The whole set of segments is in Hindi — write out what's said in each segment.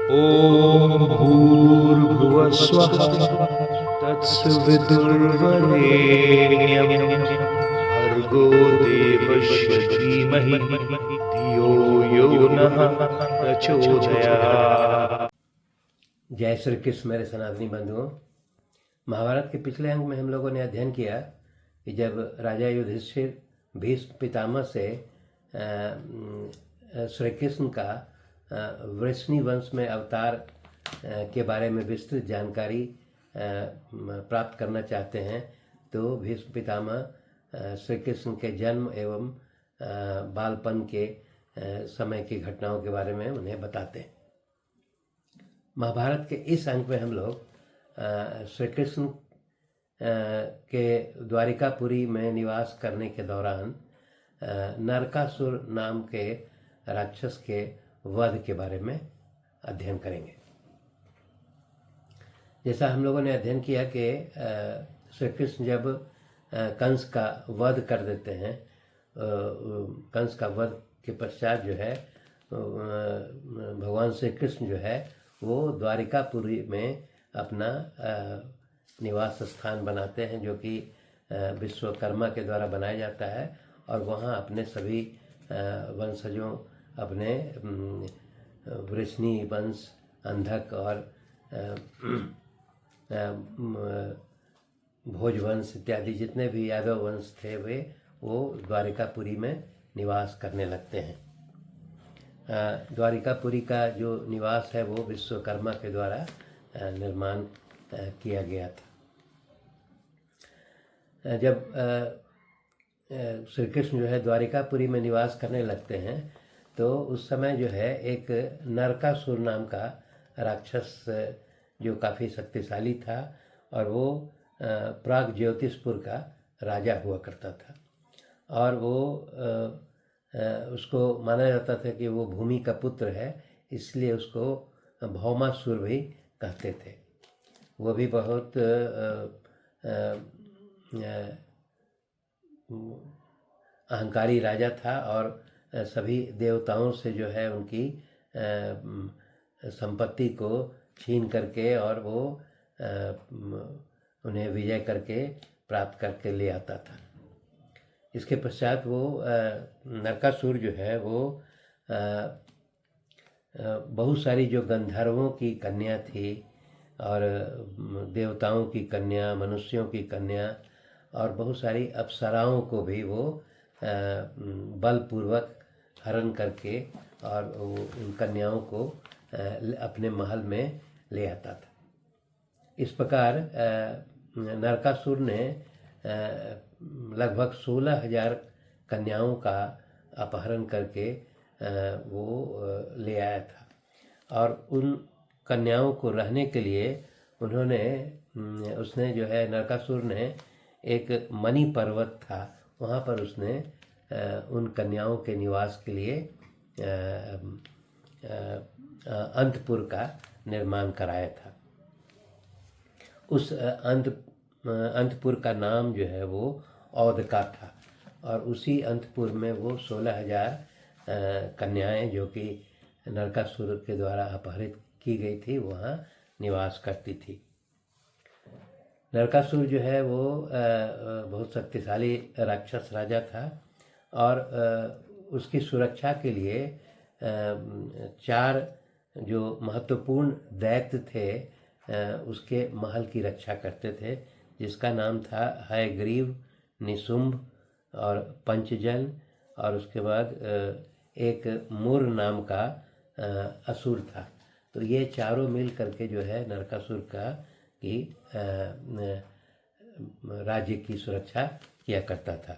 ॐ भूर्भुवः स्वः तत्सवितुर्वरेण्यं भर्गो देवस्य धीमहि धियो यो नः प्रचोदयात्। जय श्री कृष्ण मेरे सनातनी बंधुओं। महाभारत के पिछले अंक में हम लोगों ने अध्ययन किया कि जब राजा युधिष्ठिर भीष्म पितामह से श्री कृष्ण का वृष्णि वंश में अवतार के बारे में विस्तृत जानकारी प्राप्त करना चाहते हैं, तो भीष्म पितामह श्री कृष्ण के जन्म एवं बालपन के समय की घटनाओं के बारे में उन्हें बताते हैं। महाभारत के इस अंक में हम लोग श्री कृष्ण के द्वारिकापुरी में निवास करने के दौरान नरकासुर नाम के राक्षस के वध के बारे में अध्ययन करेंगे। जैसा हम लोगों ने अध्ययन किया कि श्री कृष्ण जब कंस का वध कर देते हैं, कंस का वध के पश्चात जो है भगवान श्री कृष्ण जो है वो द्वारिकापुरी में अपना निवास स्थान बनाते हैं, जो कि विश्वकर्मा के द्वारा बनाया जाता है, और वहाँ अपने सभी वंशजों, अपने वृष्णि वंश, अंधक और भोजवंश इत्यादि जितने भी यादव वंश थे वो द्वारिकापुरी में निवास करने लगते हैं। द्वारिकापुरी का जो निवास है वो विश्वकर्मा के द्वारा निर्माण किया गया था। जब श्री कृष्ण जो है द्वारिकापुरी में निवास करने लगते हैं तो उस समय जो है एक नरकासुर नाम का राक्षस जो काफ़ी शक्तिशाली था और वो प्राग ज्योतिषपुर का राजा हुआ करता था, और वो उसको माना जाता था कि वो भूमि का पुत्र है, इसलिए उसको भौमासुर भी कहते थे। वो भी बहुत अहंकारी राजा था और सभी देवताओं से जो है उनकी संपत्ति को छीन करके और वो उन्हें विजय करके प्राप्त करके ले आता था। इसके पश्चात वो नरकासुर जो है वो बहुत सारी जो गंधर्वों की कन्या थी और देवताओं की कन्या, मनुष्यों की कन्या और बहुत सारी अप्सराओं को भी वो बलपूर्वक हरण करके और उन कन्याओं को अपने महल में ले आता था। इस प्रकार नरकासुर ने लगभग 16,000 कन्याओं का अपहरण करके वो ले आया था, और उन कन्याओं को रहने के लिए उसने जो है नरकासुर ने एक मणि पर्वत था, वहाँ पर उसने उन कन्याओं के निवास के लिए अंतपुर का निर्माण कराया था। उस अंतपुर का नाम जो है वो औदका था, और उसी अंतपुर में वो 16,000 कन्याएं जो कि नरकासुर के द्वारा अपहरित की गई थी वहाँ निवास करती थी। नरकासुर जो है वो बहुत शक्तिशाली राक्षस राजा था, और उसकी सुरक्षा के लिए 4 जो महत्वपूर्ण दैत्य थे उसके महल की रक्षा करते थे, जिसका नाम था हयग्रीव, निशुंभ और पंचजन, और उसके बाद एक मूर नाम का असुर था। तो ये चारों मिल करके जो है नरकासुर का की राज्य की सुरक्षा किया करता था।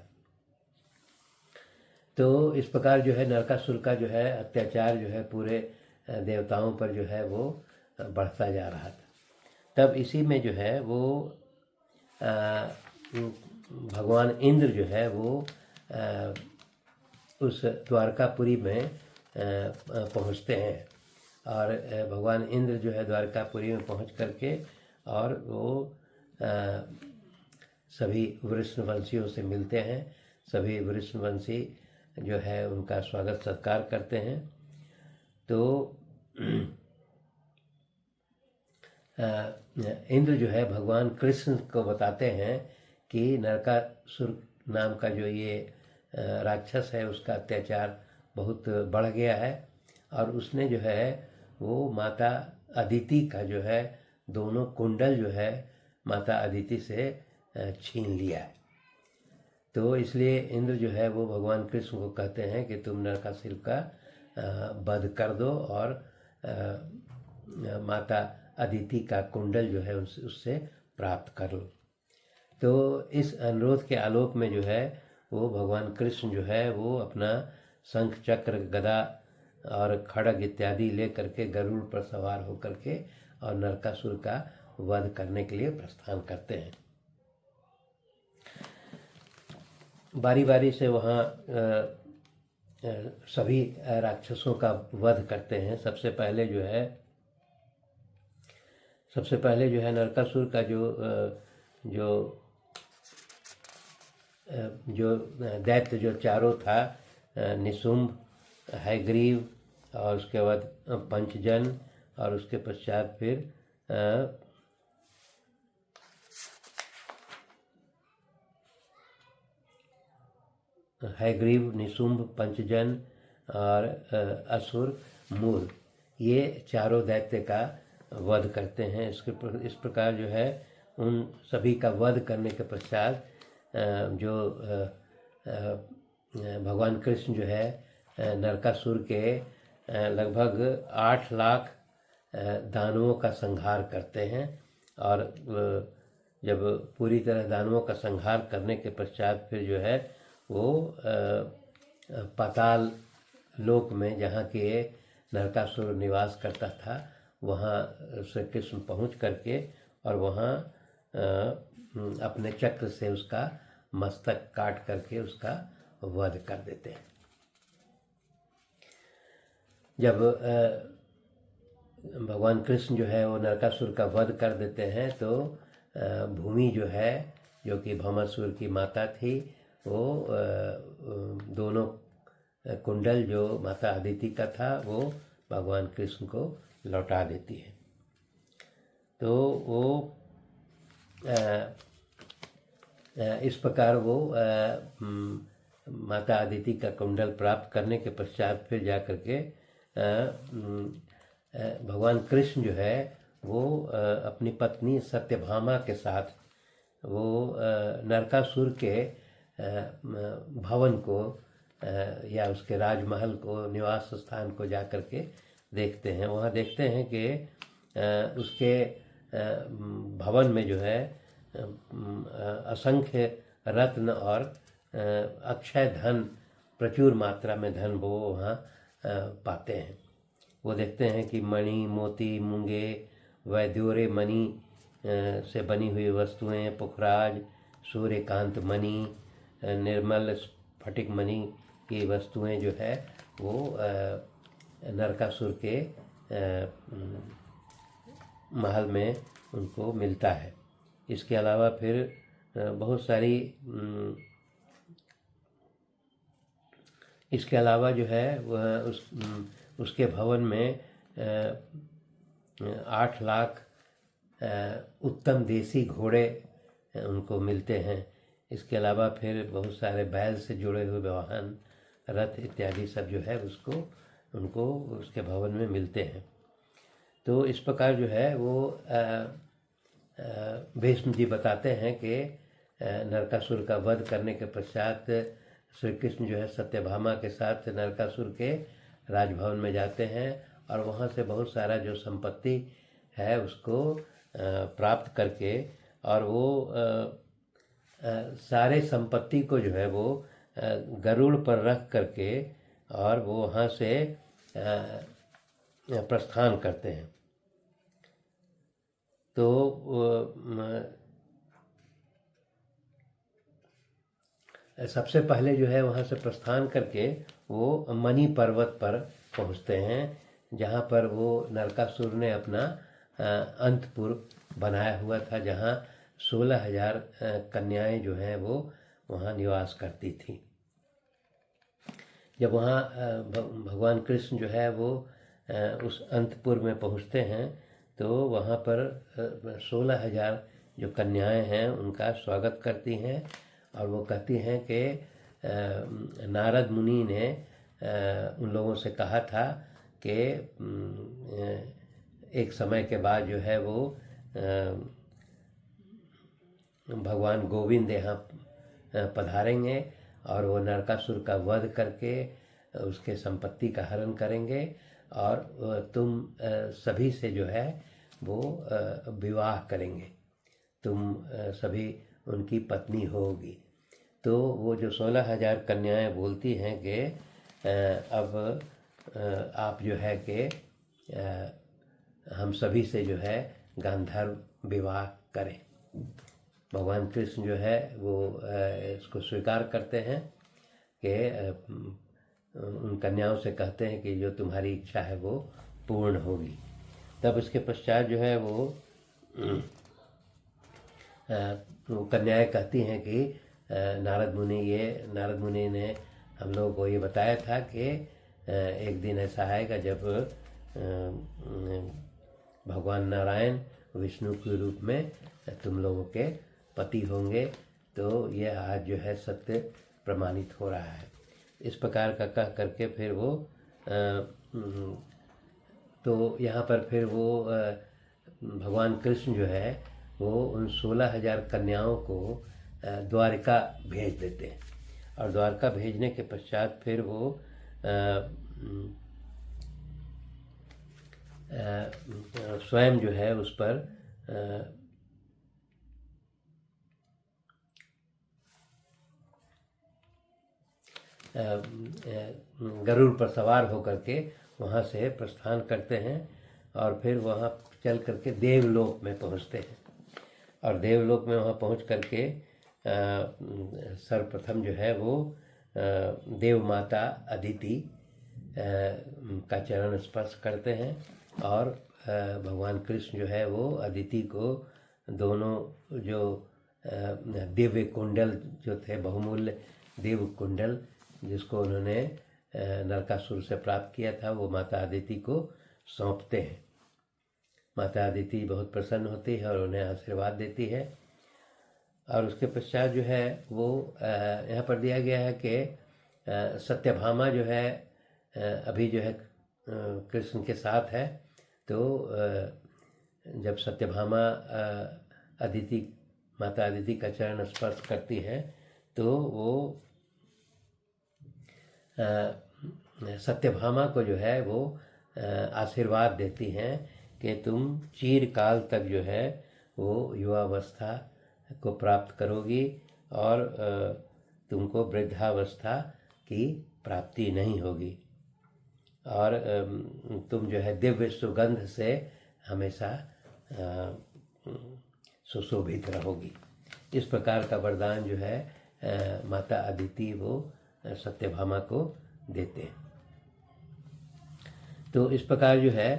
तो इस प्रकार जो है नरकासुर का जो है अत्याचार जो है पूरे देवताओं पर जो है वो बढ़ता जा रहा था। तब इसी में जो है वो भगवान इंद्र जो है वो उस द्वारकापुरी में पहुंचते हैं, और भगवान इंद्र जो है द्वारकापुरी में पहुंच करके और वो सभी वृषणवंशियों से मिलते हैं। सभी वृषणवंशी जो है उनका स्वागत सत्कार करते हैं। तो इंद्र जो है भगवान कृष्ण को बताते हैं कि नरकासुर नाम का जो ये राक्षस है उसका अत्याचार बहुत बढ़ गया है और उसने जो है वो माता अदिति का जो है दोनों कुंडल जो है माता अदिति से छीन लिया है। तो इसलिए इंद्र जो है वो भगवान कृष्ण को कहते हैं कि तुम नरकासुर का वध कर दो और माता अदिति का कुंडल जो है उससे प्राप्त कर लो। तो इस अनुरोध के आलोक में जो है वो भगवान कृष्ण जो है वो अपना शंख चक्र गदा और खड़ग इत्यादि ले करके गरुड़ पर सवार होकर के और नरकासुर का वध करने के लिए प्रस्थान करते हैं। बारी बारी से वहाँ सभी राक्षसों का वध करते हैं। सबसे पहले जो है नरकासुर का जो दैत्य जो चारों था, निशुंभ, हयग्रीव और उसके बाद पंचजन और उसके पश्चात फिर हयग्रीव, निशुंभ, पंचजन और असुर, मूर, ये चारों दैत्य का वध करते हैं। इस प्रकार जो है उन सभी का वध करने के पश्चात जो भगवान कृष्ण जो है नरकासुर के लगभग 8 लाख दानवों का संहार करते हैं और जब पूरी तरह दानवों का संहार करने के पश्चात फिर जो है वो पाताल लोक में जहाँ के नरकासुर निवास करता था वहाँ श्री कृष्ण पहुँच करके और वहाँ अपने चक्र से उसका मस्तक काट करके उसका वध कर देते हैं। जब भगवान कृष्ण जो है वो नरकासुर का वध कर देते हैं तो भूमि जो है जो कि भौमासुर की माता थी वो दोनों कुंडल जो माता अदिति का था वो भगवान कृष्ण को लौटा देती है। तो वो इस प्रकार वो माता अदिति का कुंडल प्राप्त करने के पश्चात फिर जा कर के भगवान कृष्ण जो है वो अपनी पत्नी सत्यभामा के साथ वो नरकासुर के भवन को या उसके राजमहल को, निवास स्थान को जा कर के देखते हैं। वहाँ देखते हैं कि उसके भवन में जो है असंख्य रत्न और अक्षय धन, प्रचुर मात्रा में धन वो वहाँ पाते हैं। वो देखते हैं कि मणि, मोती, मूंगे, वैद्योरे मणि से बनी हुई वस्तुएं, पुखराज, सूर्यकांत मणि, निर्मल स्फटिक मणि की वस्तुएं जो है वो नरकासुर के महल में उनको मिलता है। इसके अलावा फिर बहुत सारी इसके अलावा जो है वह उसके भवन में 8 लाख उत्तम देसी घोड़े उनको मिलते हैं। इसके अलावा फिर बहुत सारे बैल से जुड़े हुए वाहन, रथ इत्यादि सब जो है उनको उसके भवन में मिलते हैं। तो इस प्रकार जो है वो भीष्म जी बताते हैं कि नरकासुर का वध करने के पश्चात श्री कृष्ण जो है सत्यभामा के साथ नरकासुर के राजभवन में जाते हैं और वहाँ से बहुत सारा जो संपत्ति है उसको प्राप्त करके और वो सारे संपत्ति को जो है वो गरुड़ पर रख करके और वो वहाँ से प्रस्थान करते हैं। तो सबसे पहले जो है वहाँ से प्रस्थान करके वो मणि पर्वत पर पहुँचते हैं जहाँ पर वो नरकासुर ने अपना अंतपुर बनाया हुआ था, जहाँ 16,000 कन्याएं जो हैं वो वहाँ निवास करती थी। जब वहाँ भगवान कृष्ण जो है वो उस अंतपुर में पहुँचते हैं तो वहाँ पर 16,000 जो कन्याएं हैं उनका स्वागत करती हैं और वो कहती हैं कि नारद मुनि ने उन लोगों से कहा था कि एक समय के बाद जो है वो भगवान गोविंद यहाँ पधारेंगे और वो नरकासुर का वध करके उसके संपत्ति का हरण करेंगे और तुम सभी से जो है वो विवाह करेंगे, तुम सभी उनकी पत्नी होगी। तो वो जो 16,000 कन्याएं बोलती हैं कि अब आप जो है कि हम सभी से जो है गांधर्व विवाह करें। भगवान कृष्ण जो है वो इसको स्वीकार करते हैं कि उन कन्याओं से कहते हैं कि जो तुम्हारी इच्छा है वो पूर्ण होगी। तब इसके पश्चात जो है वो कन्याएं कहती हैं कि नारद मुनि ने हम लोगों को ये बताया था कि एक दिन ऐसा आएगा जब भगवान नारायण विष्णु के रूप में तुम लोगों के पति होंगे। तो ये आज जो है सत्य प्रमाणित हो रहा है। इस प्रकार का कह करके फिर वो तो यहाँ पर फिर वो भगवान कृष्ण जो है वो उन 16,000 कन्याओं को द्वारका भेज देते हैं और द्वारका भेजने के पश्चात फिर वो स्वयं जो है उस पर गरुड़ पर सवार होकर के वहाँ से प्रस्थान करते हैं और फिर वहाँ चल करके देवलोक में पहुँचते हैं और देवलोक में वहाँ पहुँच करके सर्वप्रथम जो है वो देव माता अदिति का चरण स्पर्श करते हैं और भगवान कृष्ण जो है वो अदिति को दोनों जो दिव्य कुंडल जो थे बहुमूल्य दिव्य कुंडल जिसको उन्होंने नरकासुर से प्राप्त किया था वो माता अदिति को सौंपते हैं। माता अदिति बहुत प्रसन्न होती है और उन्हें आशीर्वाद देती है और उसके पश्चात जो है वो यहाँ पर दिया गया है कि सत्यभामा जो है अभी जो है कृष्ण के साथ है। तो जब सत्यभामा माता अदिति का चरण स्पर्श करती है तो वो सत्यभामा को जो है वो आशीर्वाद देती हैं कि तुम चिरकाल तक जो है वो युवावस्था को प्राप्त करोगी और तुमको वृद्धावस्था की प्राप्ति नहीं होगी और तुम जो है दिव्य सुगंध से हमेशा सुशोभित रहोगी। इस प्रकार का वरदान जो है माता अदिति वो सत्यभामा को देते हैं। तो इस प्रकार जो है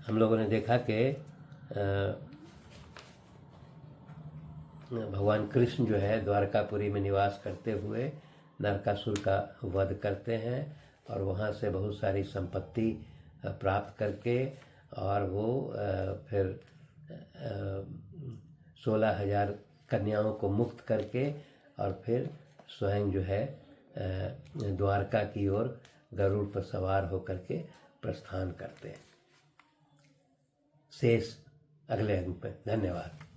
हम लोगों ने देखा कि भगवान कृष्ण जो है द्वारकापुरी में निवास करते हुए नरकासुर का वध करते हैं और वहाँ से बहुत सारी संपत्ति प्राप्त करके और वो फिर 16,000 कन्याओं को मुक्त करके और फिर स्वयं जो है द्वारका की ओर गरुड़ पर सवार होकर के प्रस्थान करते हैं। शेष अगले अंक में। धन्यवाद।